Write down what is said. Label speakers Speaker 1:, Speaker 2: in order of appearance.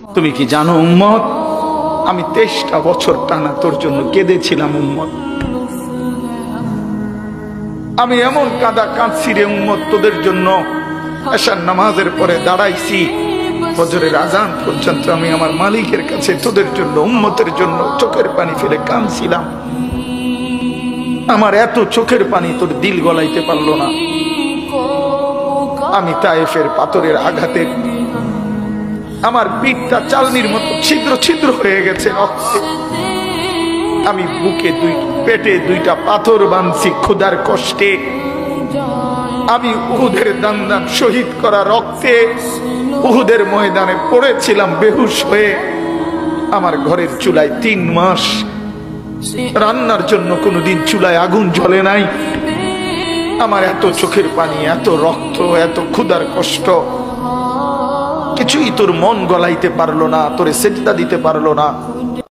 Speaker 1: তুমি কি জানো উম্মত, আমি 23টা বছর টানা তোর জন্য কেঁদেছিলাম উম্মত। আমি এমন কাঁদা কাঁদছি রে উম্মত তোদের জন্য। এশার নামাজের পরে দাঁড়াইছি, ফজরের আজান পর্যন্ত আমি আমার মালিকের কাছে তোদের জন্য, উম্মতের জন্য চোখের পানি ফেলে কাঁদছিলাম। আমার এত চোখের পানি তোর দিল গলাইতে পারলো না। আমি তায়েফের পাথরের আঘাতে আমার পিঠটা চালনির মতো ছিদ্র ছিদ্র হয়ে গেছে রক্তে। আমি বুকে পেটে 2টা পাথর বাঁধছি ক্ষুধার কষ্টে। আমি উহুদের দান শহীদ করা রক্তে উহুদের ময়দানে পড়েছিলাম বেহুশ হয়ে। আমার ঘরের চুলায় 3 মাস রান্নার জন্য কোনোদিন চুলায় আগুন জ্বলে নাই। আমার এত চোখের পানি, এত রক্ত, এত ক্ষুধার কষ্ট, কিছুই তোর মন গলাইতে পারলো না, তোরে সেজদা দিতে পারলো না।